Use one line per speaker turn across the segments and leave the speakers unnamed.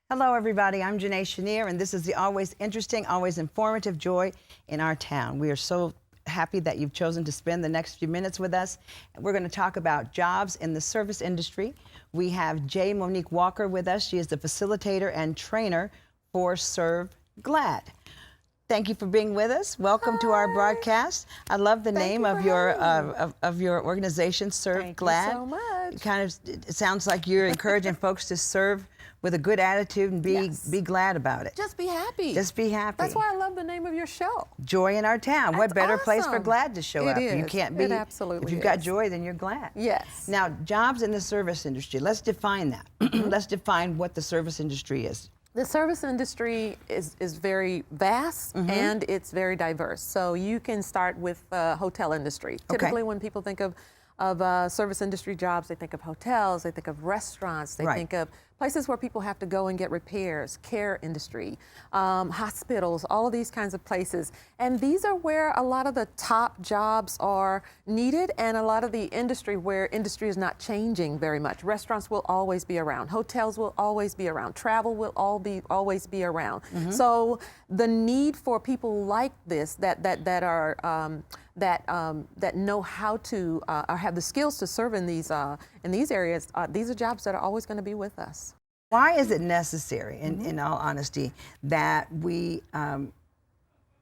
Hello, everybody. I'm Janae Chenier, and this is the always interesting, always informative Joy in Our Town. We are so happy that you've chosen to spend the next few minutes with us. We're going to talk about jobs in the service industry. We have J. Monique Walker with us. She is the facilitator and trainer for ServeGlad. Thank you for being with us. Welcome to our broadcast. I love the name of your organization, ServeGlad.
Thank you so much.
It sounds like you're encouraging folks to serve with a good attitude and be glad about it.
Just be happy.
Just be happy.
That's why I love the name of your show.
Joy in Our Town.
That's
what better place for
awesome.
glad to show up?
It is.
You can't be.
It absolutely
If you've
is.
got joy, then you're glad.
Yes.
Now, jobs in the service industry. Let's define that. Let's define what the service industry is.
The service industry is very vast and it's very diverse. So you can start with hotel industry. Typically when people think of service industry jobs, they think of hotels, they think of restaurants, they think of places where people have to go and get repairs, care industry, hospitals, all of these kinds of places. And these are where a lot of the top jobs are needed and a lot of the industry where industry is not changing very much. Restaurants will always be around, hotels will always be around, travel will always be around. So the need for people like this that know how to or have the skills to serve in these areas, these are jobs that are always going to be with us.
Why is it necessary, in all honesty, that we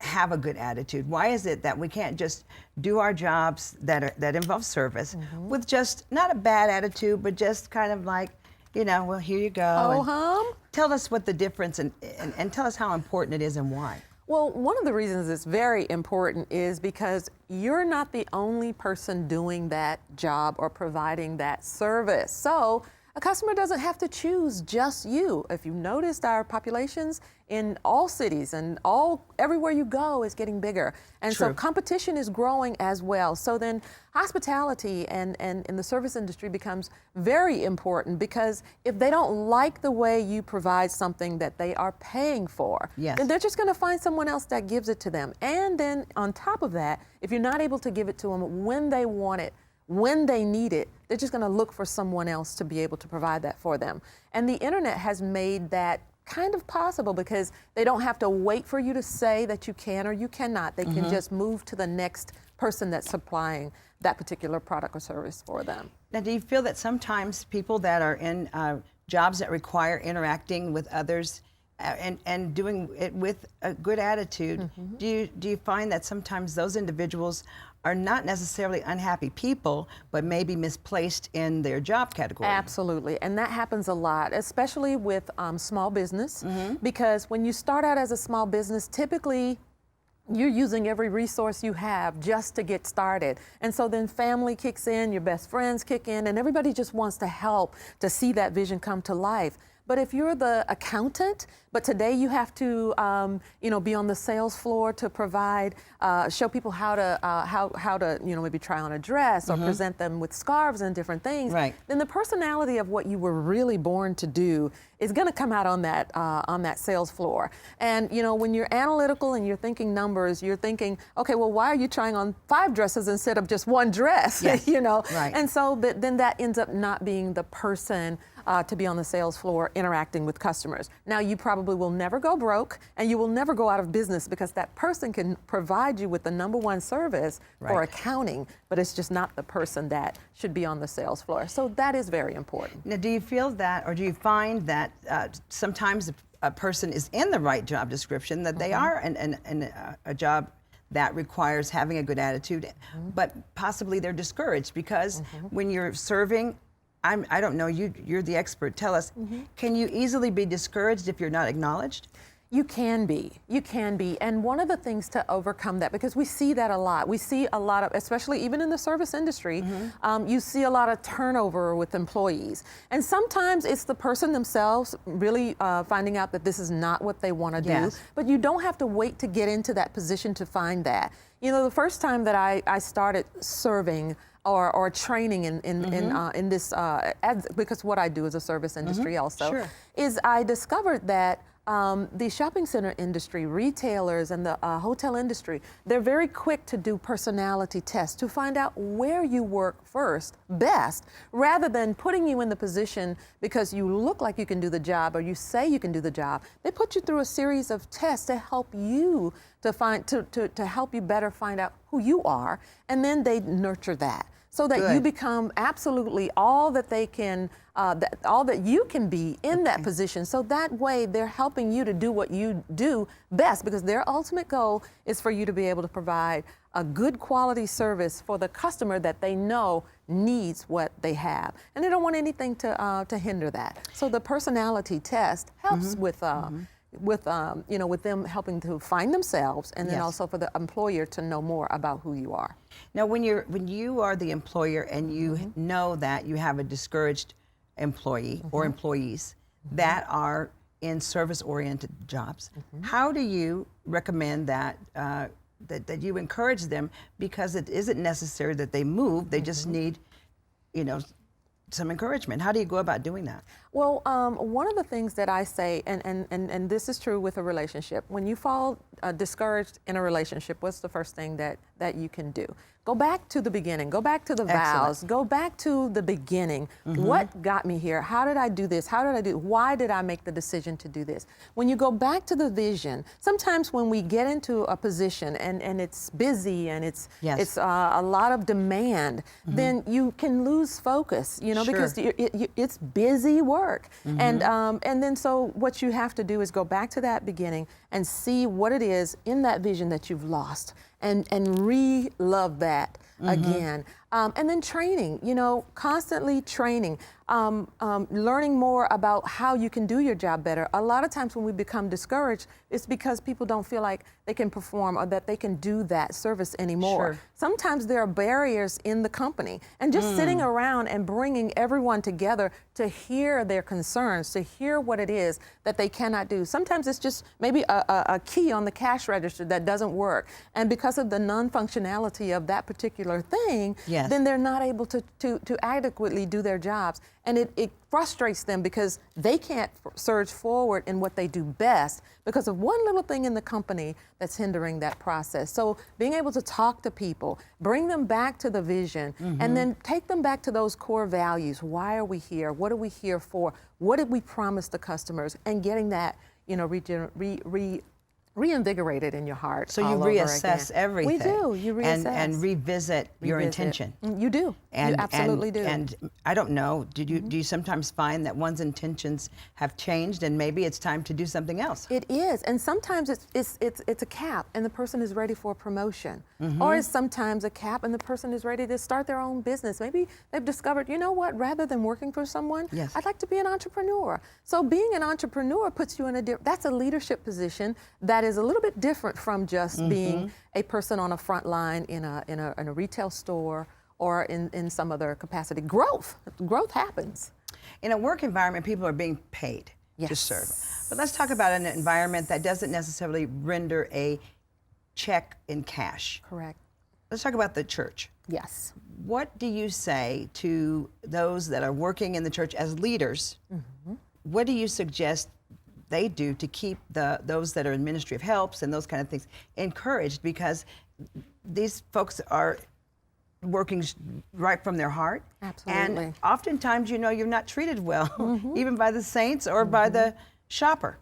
have a good attitude? Why is it that we can't just do our jobs that involve service with just not a bad attitude, but just kind of like, you know, well, here you go. Tell us what the difference and tell us how important it is and why.
Well, one of the reasons it's very important is because you're not the only person doing that job or providing that service. So a customer doesn't have to choose just you. If you noticed, our populations in all cities and everywhere you go is getting bigger. And so competition is growing as well. So then hospitality and the service industry becomes very important, because if they don't like the way you provide something that they are paying for, then they're just going to find someone else that gives it to them. And then on top of that, if you're not able to give it to them when they want it, when they need it, they're just going to look for someone else to be able to provide that for them. And the internet has made that kind of possible, because they don't have to wait for you to say that you can or you cannot. They can just move to the next person that's supplying that particular product or service for them.
Now, do you feel that sometimes people that are in jobs that require interacting with others and doing it with a good attitude, do you find that sometimes those individuals are not necessarily unhappy people, but maybe misplaced in their job category?
Absolutely, and that happens a lot, especially with small business, because when you start out as a small business, typically you're using every resource you have just to get started. And so then family kicks in, your best friends kick in, and everybody just wants to help to see that vision come to life. But if you're the accountant, but today you have to, be on the sales floor to provide, show people how to, maybe try on a dress or present them with scarves and different things. Then the personality of what you were really born to do is going to come out on that sales floor. And when you're analytical and you're thinking numbers, you're thinking, okay, well, why are you trying on 5 dresses instead of just 1 dress? And so then that ends up not being the person to be on the sales floor interacting with customers. Now, you probably will never go broke and you will never go out of business, because that person can provide you with the #1 service for accounting, but it's just not the person that should be on the sales floor. So that is very important.
Now, do you feel that, or do you find that sometimes a person is in the right job description, that they are in a job that requires having a good attitude, but possibly they're discouraged because when you're serving, I don't know, you're the expert, tell us, can you easily be discouraged if you're not acknowledged?
You can be. And one of the things to overcome that, because we see that a lot, we see a lot of, especially even in the service industry, you see a lot of turnover with employees. And sometimes it's the person themselves really finding out that this is not what they want to do. But you don't have to wait to get into that position to find that. The first time that I started serving or training in this, because what I do is a service industry also, is I discovered that the shopping center industry, retailers, and the hotel industry, they're very quick to do personality tests to find out where you work best, rather than putting you in the position because you look like you can do the job or you say you can do the job. They put you through a series of tests to help you to help you better find out who you are, and then they nurture that, so that you become absolutely all that they can, all that you can be in that position. So that way they're helping you to do what you do best, because their ultimate goal is for you to be able to provide a good quality service for the customer that they know needs what they have. And they don't want anything to hinder that. So the personality test helps with them helping to find themselves, and then also for the employer to know more about who you are.
Now, when you are the employer and you know that you have a discouraged employee or employees that are in service-oriented jobs, how do you recommend that that you encourage them? Because it isn't necessary that they move; they just need, some encouragement. How do you go about doing that?
Well, one of the things that I say, and this is true with a relationship, when you fall discouraged in a relationship, what's the first thing that you can do? Go back to the beginning. Go back to the vows. Go back to the beginning. What got me here? How did I do this? How did I do? Why did I make the decision to do this? When you go back to the vision, sometimes when we get into a position and it's busy and it's a lot of demand, then you can lose focus, because it's busy work. And then so what you have to do is go back to that beginning and see what it is in that vision that you've lost, and re-love that again. And then training, constantly training, learning more about how you can do your job better. A lot of times when we become discouraged, it's because people don't feel like they can perform or that they can do that service anymore. Sometimes there are barriers in the company, and just sitting around and bringing everyone together to hear their concerns, to hear what it is that they cannot do. Sometimes it's just maybe a key on the cash register that doesn't work, and because of the non-functionality of that particular thing, then they're not able to adequately do their jobs. And it frustrates them because they can't surge forward in what they do best because of one little thing in the company that's hindering that process. So being able to talk to people, bring them back to the vision, and then take them back to those core values. Why are we here? What are we here for? What did we promise the customers? And getting that, reinvigorated in your heart.
So you reassess everything.
We do. You reassess.
And revisit your intention.
You do. You absolutely do.
And I don't know, do you sometimes find that one's intentions have changed and maybe it's time to do something else?
It is. And sometimes it's a cap and the person is ready for a promotion. Or it's sometimes a cap and the person is ready to start their own business. Maybe they've discovered, you know what, rather than working for someone, I'd like to be an entrepreneur. So being an entrepreneur puts you in that's a leadership position that is a little bit different from just being a person on a front line in a retail store or in some other capacity. Growth happens.
In a work environment, people are being paid to serve. But let's talk about an environment that doesn't necessarily render a check in cash.
Correct.
Let's talk about the church.
Yes.
What do you say to those that are working in the church as leaders? What do you suggest they do to keep those that are in ministry of helps and those kind of things encouraged? Because these folks are working right from their heart.
Absolutely.
And oftentimes, you're not treated well, even by the saints or by the shopper.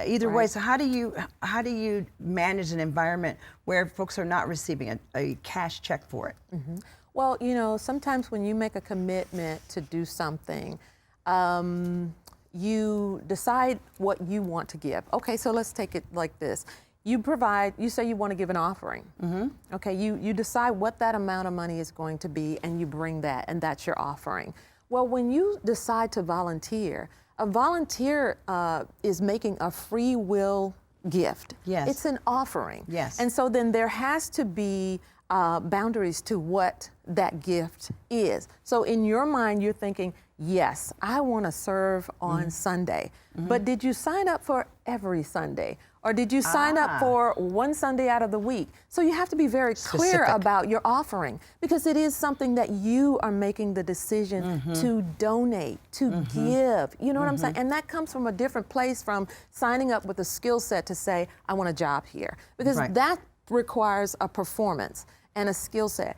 Either way, so how do you manage an environment where folks are not receiving a cash check for it?
Well, sometimes when you make a commitment to do something, you decide what you want to give. Okay, so let's take it like this. You say you want to give an offering. Okay, you decide what that amount of money is going to be and you bring that, and that's your offering. Well, when you decide to volunteer, a volunteer is making a free will gift. It's an offering. And so then there has to be boundaries to what that gift is. So in your mind, you're thinking, yes, I want to serve on Sunday, but did you sign up for every Sunday? Or did you sign up for one Sunday out of the week? So you have to be very clear about your offering, because it is something that you are making the decision to donate, to give. You know what I'm saying? And that comes from a different place from signing up with a skill set to say, I want a job here. Because that requires a performance and a skill set.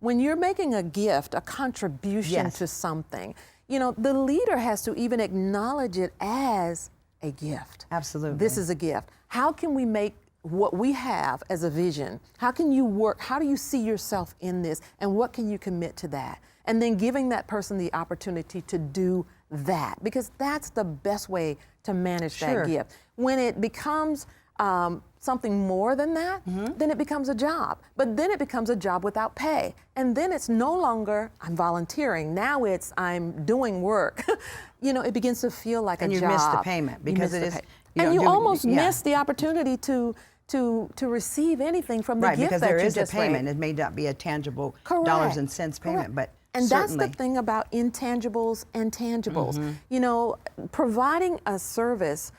When you're making a gift, a contribution to something, you know, the leader has to even acknowledge it as a gift.
Absolutely.
This is a gift. How can we make what we have as a vision? How can you work? How do you see yourself in this? And what can you commit to that? And then giving that person the opportunity to do that, because that's the best way to manage that gift. When it becomes something more than that, then it becomes a job. But then it becomes a job without pay. And then it's no longer, I'm volunteering. Now it's, I'm doing work. You know, it begins to feel like a job.
And you miss the payment because it is.
And you almost miss the opportunity to receive anything from the gift
because
that
there
you
is
just
a payment.
made.
It may not be a tangible dollars and cents payment, but
and
certainly.
that's the thing about intangibles and tangibles. You know, providing a service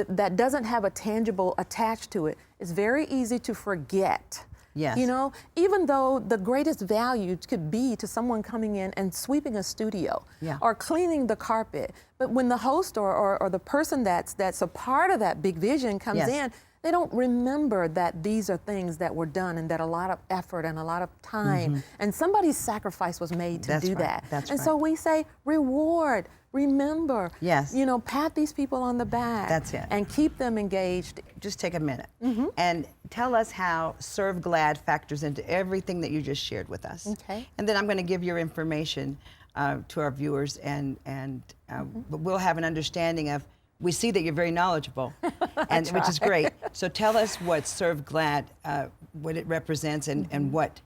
that doesn't have a tangible attached to it is very easy to forget.
Yes.
You know, even though the greatest value could be to someone coming in and sweeping a studio or cleaning the carpet, but when the host or the person that's a part of that big vision comes in, they don't remember that these are things that were done and that a lot of effort and a lot of time and somebody's sacrifice was made to do that.
That's
and so we say reward, remember, you know, pat these people on the back.
That's it.
And keep them engaged.
Just take a minute and tell us how ServeGlad factors into everything that you just shared with us.
Okay.
And then I'm going to give your information to our viewers, and we'll have an understanding of. We see that you're very knowledgeable, and which is great. So tell us what ServeGlad, what it represents, and what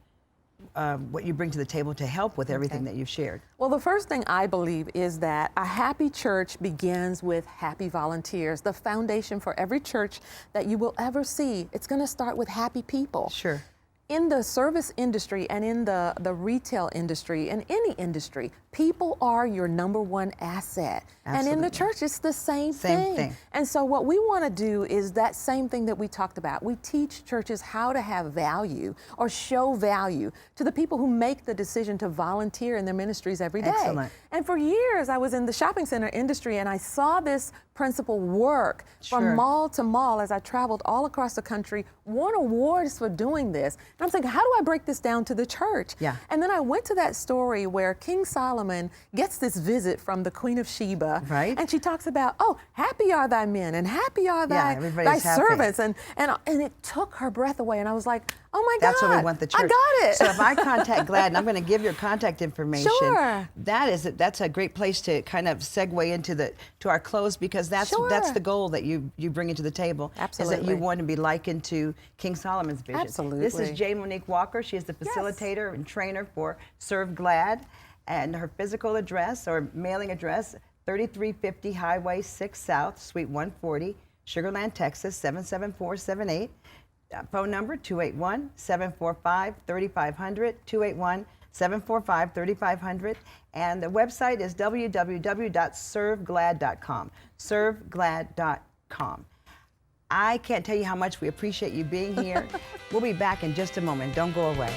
you bring to the table to help with everything that you've shared.
Well, the first thing I believe is that a happy church begins with happy volunteers. The foundation for every church that you will ever see, it's going to start with happy people.
Sure.
In the service industry and in the retail industry and any industry, people are your #1 asset.
Absolutely.
And in the church, it's the same thing. And so what we want to do is that same thing that we talked about. We teach churches how to have value or show value to the people who make the decision to volunteer in their ministries every day.
Excellent.
And for years, I was in the shopping center industry, and I saw this principle work from mall to mall as I traveled all across the country, won awards for doing this. And I'm thinking, how do I break this down to the church? And then I went to that story where King Solomon gets this visit from the Queen of Sheba. And she talks about, oh, happy are thy men and happy are thy servants. And it took her breath away. And I was like, oh my God.
That's what we want the church.
I got it.
So if I contact Glad, and I'm going to give your contact information. That's a great place to kind of segue into to our close, because that's the goal that you bring into the table.
Absolutely.
Is that you want to be likened to King Solomon's vision.
Absolutely.
This is J. Monique Walker. She is the facilitator and trainer for ServeGlad, and her physical address or mailing address, 3350 Highway 6 South, Suite 140, Sugar Land, Texas, 77478. Phone number 281-745-3500, 281-745-3500, and the website is www.serveglad.com, serveglad.com. I can't tell you how much we appreciate you being here. We'll be back in just a moment. Don't go away.